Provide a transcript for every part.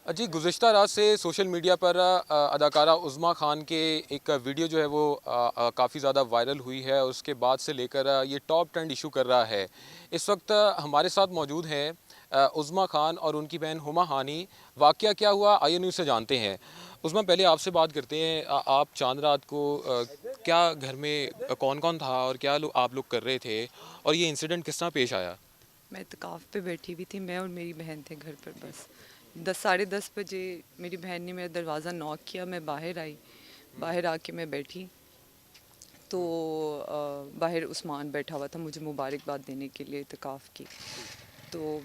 जी, गुज़िश्ता रात से social media पर अदाकारा उज़्मा खान के एक वीडियो जो है वो काफ़ी ज़्यादा वायरल हुई है। उसके बाद से लेकर ये टॉप ट्रेंड इशू कर रहा है। इस वक्त हमारे साथ मौजूद हैं उज़्मा खान और उनकी बहन हुमा हानी। वाक़या क्या हुआ, आइए न्यूज़ से जानते हैं। उज़्मा, पहले आपसे बात करते हैं। आप चांद रात को क्या घर में कौन-कौन था और क्या आप लोग कर रहे थे और ये इंसिडेंट किस तरह पेश आया? मैं इत्तेकाफ़ पे बैठी हुई थी, मैं और मेरी बहन थे घर पर बस। 10 साढ़े 10 बजे मेरी बहन ने मेरा दरवाज़ा नॉक किया, मैं बाहर आई। बाहर आके मैं बैठी तो बाहर उस्मान बैठा हुआ था मुझे मुबारकबाद देने के लिए इत्तेकाफ़ की। तो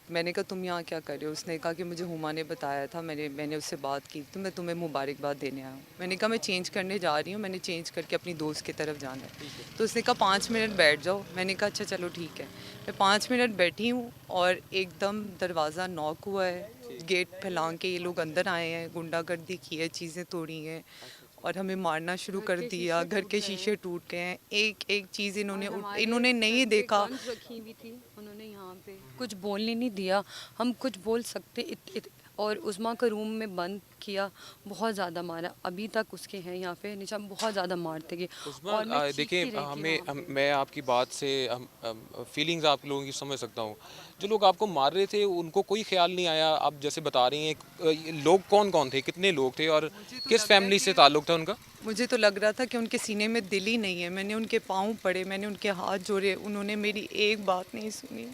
मैंने कहा तुम यहाँ क्या कर रहे हो? उसने कहा कि मुझे हुमा ने बताया था, मैंने उससे बात की तो मैं तुम्हें मुबारकबाद देने आया हूँ। मैंने कहा मैं चेंज करने जा रही हूँ, मैंने चेंज करके अपनी दोस्त की तरफ जाना है। तो उसने कहा 5 मिनट बैठ जाओ। मैंने कहा अच्छा चलो ठीक है। मैं 5 मिनट बैठी हूँ और एकदम दरवाज़ा नॉक हुआ है, गेट फैलांग के ये लोग अंदर आए हैं, गुंडागर्दी की है, चीज़ें तोड़ी हैं और हमें मारना शुरू कर दिया। घर के शीशे टूट गए हैं, एक एक चीज़ इन्होंने नहीं देखा। रखी हुई थी उन्होंने यहाँ पे, कुछ बोलने नहीं दिया। हम कुछ बोल सकते और उस्मा को रूम में बंद किया, बहुत ज़्यादा मारा। अभी तक उसके हैं यहाँ पे नीचे, बहुत ज़्यादा मारते गए उस्मा, और मैं देखिए, चीखती रही थी वहाँ पे। मैं आपकी बात से फीलिंग्स आप लोगों की समझ सकता हूँ। जो लोग आपको मार रहे थे उनको कोई ख्याल नहीं आया? आप जैसे बता रही हैं, ये लोग कौन-कौन थे? कितने लोग थे और मुझे तो किस लग रहा है फैमिली से कि ताल्लुक था उनका? मुझे तो लग रहा था कि उनके सीने में दिल ही नहीं है। मैंने उनके पाँव पड़े, मैंने उनके हाथ जोड़े, उन्होंने मेरी एक बात नहीं सुनी।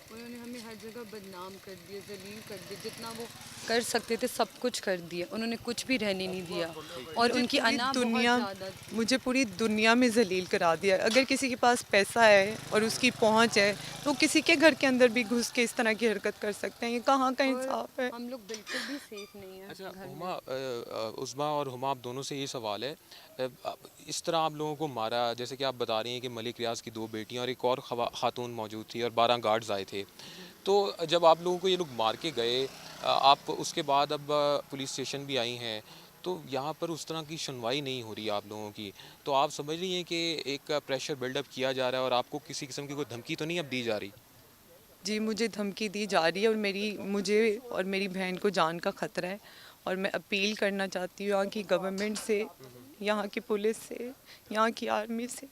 उन्होंने हमें हर जगह बदनाम कर दिया, जलील कर दिया, जितना वो कर सकते थे सब कुछ कर दिया। उन्होंने कुछ भी रहने नहीं दिया और मुझे उनकी पूरी अना बहुत दुनिया ज़्यादा थी। मुझे पूरी दुनिया में ज़लील करा दिया। अगर किसी के पास पैसा है और उसकी पहुंच है तो किसी के घर के अंदर भी घुस के इस तरह की हरकत कर सकते हैं। ये कहाँ का और इंसाफ है? हम लोग बिल्कुल भी सेफ नहीं है अच्छा, घर में। हुमा, उस्मा और हुमा, आप दोनों से ये सवाल है। इस तरह आप लोगों को मारा, जैसे कि आप बता रही हैं कि मलिक रियाज की 2 बेटियां और एक और खातून मौजूद थी और 12 गार्ड्स आए थे। तो जब आप लोगों को ये लोग मार के गए, आप उसके बाद अब पुलिस स्टेशन भी आई हैं, तो यहाँ पर उस तरह की सुनवाई नहीं हो रही है आप लोगों की। तो आप समझ रही हैं कि एक प्रेशर बिल्डअप किया जा रहा है और आपको किसी किस्म की कोई धमकी तो नहीं अब दी जा रही? जी, मुझे धमकी दी जा रही है और मुझे और मेरी बहन को जान का ख़तरा है और मैं अपील करना चाहती हूँ यहाँ की गवर्नमेंट से, यहाँ की पुलिस से, यहाँ की आर्मी से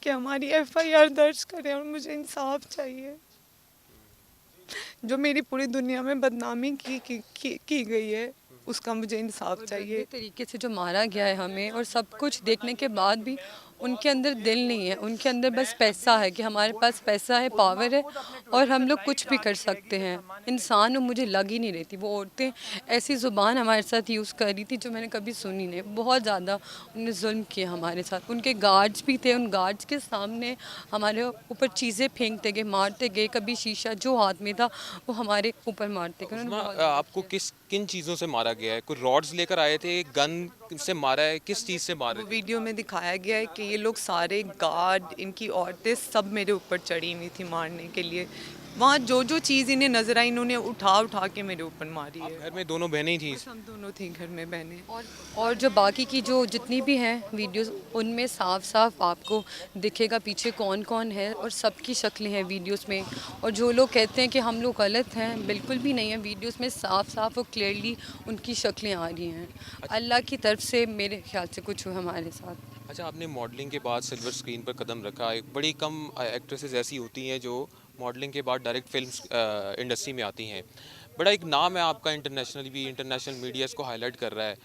कि हमारी एफआईआर दर्ज करें और मुझे इंसाफ चाहिए। जो मेरी पूरी दुनिया में बदनामी की गई है, उसका मुझे इंसाफ और गंदे चाहिए। तरीके से जो मारा गया है हमें, और सब कुछ देखने के बाद भी उनके अंदर दिल नहीं है। उनके अंदर बस पैसा है कि हमारे पास पैसा है, पावर है और हम लोग कुछ भी कर सकते हैं। इंसान वो मुझे लग ही नहीं रही थी। वो औरतें ऐसी ज़ुबान हमारे साथ यूज़ कर रही थी जो मैंने कभी सुनी नहीं। बहुत ज़्यादा उन्होंने जुल्म किया हमारे साथ। उनके गार्ड्स भी थे, उन गार्ड्स के सामने हमारे ऊपर चीज़ें फेंकते गए, मारते गए। कभी शीशा जो हाथ में था वो हमारे ऊपर मारते गए। उन्होंने उस्मा, बहुत ज़्यादा आपको किया। किन चीज़ों से मारा गया है? कोई रॉड्स लेकर आए थे, गन से मारा है, किस चीज़ से मार वो रहे थे? वीडियो में दिखाया गया है कि ये लोग सारे गार्ड, इनकी औरतें सब मेरे ऊपर चढ़ी हुई थी मारने के लिए। वहाँ जो जो चीज़ इन्हें नजर आई इन्होंने उठा उठा के मेरे ऊपर मारी आप है। घर में दोनों बहनें ही थीं? बस हम दोनों थी घर में बहनें। और और जो बाकी की जो जितनी भी हैं वीडियोस, उनमें साफ साफ आपको दिखेगा पीछे कौन कौन है और सबकी शक्लें हैं वीडियोस में। और जो लोग कहते हैं कि हम लोग गलत हैं, बिल्कुल भी नहीं है। वीडियोस में साफ साफ और क्लियरली उनकी शक्लें आ रही हैं। अच्छा। अल्लाह की तरफ से मेरे ख्याल से कुछ हुआ हमारे साथ। अच्छा, आपने मॉडलिंग के बाद सिल्वर स्क्रीन पर कदम रखा। एक बड़ी कम एक्ट्रेसेस ऐसी होती हैं जो मॉडलिंग के बाद डायरेक्ट फिल्म इंडस्ट्री में आती हैं। बड़ा एक नाम है आपका, इंटरनेशनली भी, इंटरनेशनल मीडिया इसको हाईलाइट कर रहा है।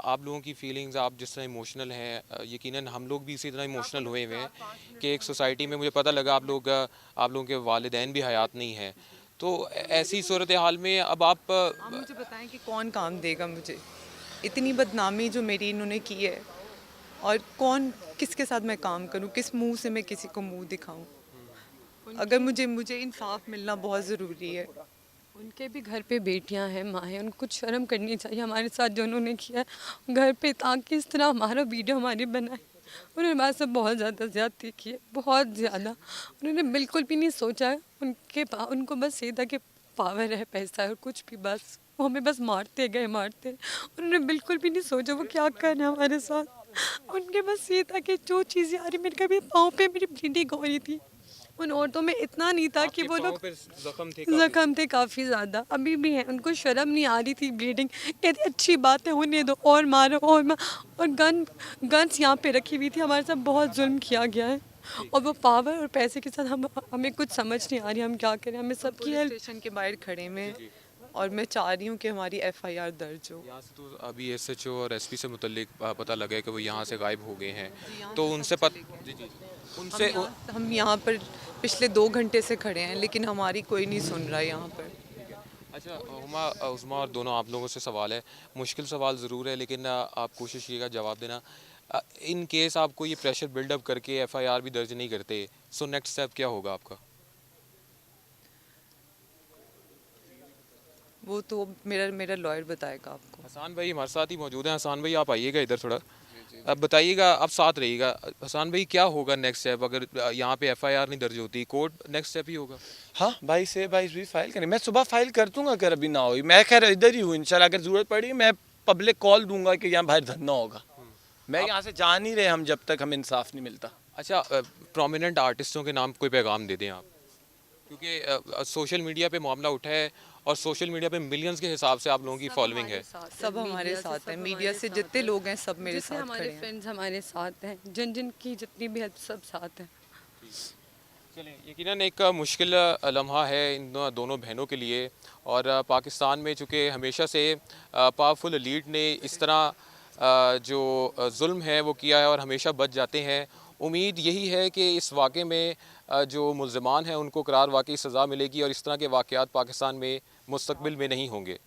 आप लोगों की फीलिंग्स, आप जिस तरह इमोशनल हैं, यकीनन हम लोग भी इसी तरह इमोशनल हुए हुए हैं कि एक सोसाइटी में मुझे पता लगा आप लोगों के वालिदैन भी हयात नहीं हैं। तो ऐसी सूरत हाल में अब आप मुझे बताएं कि कौन काम देगा मुझे? इतनी बदनामी जो मेरी इन्होंने की है और कौन, किसके साथ मैं काम करूं? किस मुंह से मैं किसी को मुंह दिखाऊं? अगर उनके मुझे मुझे इंसाफ मिलना बहुत ज़रूरी है। उनके भी घर पे बेटियां हैं, माँ हैं। उनको कुछ शर्म करनी चाहिए हमारे साथ जो उन्होंने किया है घर पे, ताकि इस तरह हमारा वीडियो हमारी बनाए। उन्होंने हमारे साथ बहुत ज़्यादा ज़्यादती की है, बहुत ज़्यादा। उन्होंने बिल्कुल भी नहीं सोचा है। उनको बस ये था कि पावर है, पैसा है और कुछ भी, बस वो हमें बस मारते गए, मारते। उन्होंने बिल्कुल भी नहीं सोचा वो क्या कर रहे हैं हमारे साथ। उनके बस ये था कि जो चीज़ें आ रही, मेरे कभी पाँव पे मेरी ब्लीडिंग हो रही थी, उन औरतों में इतना नहीं था कि वो लोग जख्म थे काफ़ी ज़्यादा, अभी भी हैं। उनको शर्म नहीं आ रही थी, ब्लीडिंग कहती अच्छी बात है होने दो, और मारो और गन्स यहाँ पे रखी हुई थी। हमारे साथ बहुत जुल्म किया गया है और वो पावर और पैसे के साथ हमें कुछ समझ नहीं आ रही हम क्या करें। हमें सबकी पुलिस हेल्प स्टेशन के बाहर खड़े में और मैं चाह रही हूँ कि हमारी एफआईआर दर्ज हो। यहाँ से तो अभी एसएचओ और एसपी से मुतल्लिक पता लगा है कि वो यहाँ से गायब हो गए हैं, तो उनसे जी जी उनसे हम यहाँ पर पिछले 2 घंटे से खड़े हैं लेकिन हमारी कोई नहीं सुन रहा है यहाँ पर। अच्छा हुमा उस्मा और दोनों आप लोगों से सवाल है, मुश्किल सवाल ज़रूर है लेकिन आप कोशिश कीजिएगा जवाब देना। इन केस आपको ये प्रेशर बिल्डअप करके एफआईआर भी दर्ज नहीं करते, सो नेक्स्ट स्टेप क्या होगा आपका? वो तो मेरा लॉयर बताएगा आपको। हसान भाई हमारे साथ ही मौजूद हैं। हसान भाई आप आइएगा इधर थोड़ा, अब बताइएगा, आप साथ रहिएगा। हसान भाई क्या होगा नेक्स्ट स्टेप अगर यहाँ पे एफआईआर नहीं दर्ज होती? कोर्ट नेक्स्ट स्टेप ही होगा। हाँ 22 भी फाइल करें, मैं सुबह फाइल कर दूंगा अगर अभी ना हुई। मैं खैर इधर ही हूँ, इंशाल्लाह अगर ज़रूरत पड़ी मैं पब्लिक कॉल दूंगा कि यहाँ बाहर धरना होगा। मैं यहाँ से जा नहीं रहे हम जब तक हमें इंसाफ नहीं मिलता। अच्छा प्रोमिनेंट आर्टिस्टों के नाम कोई पैगाम दे दें आप, क्योंकि सोशल मीडिया पे मामला उठा है और सोशल मीडिया पे मिलियंस के हिसाब से आप लोगों की फॉलोइंग है। सब हमारे साथ हैं, मीडिया से जितने लोग हैं सब मेरे जितने साथ खड़े हमारे हैं। फ्रेंड्स हमारे साथ हैं, जिन जिन की जितनी भी हेल्प सब साथ हैं। चलें, यकीनन एक मुश्किल लम्हा है इन दोनों बहनों के लिए, और पाकिस्तान में चूँकि हमेशा से पावरफुल लीड ने इस तरह जो जुल्म है वो किया है और हमेशा बच जाते हैं। उम्मीद यही है कि इस वाक़े में जो मुल्ज़िमान हैं उनको करार वाक़ई सज़ा मिलेगी और इस तरह के वाक़यात पाकिस्तान में मुस्तक़बिल में नहीं होंगे।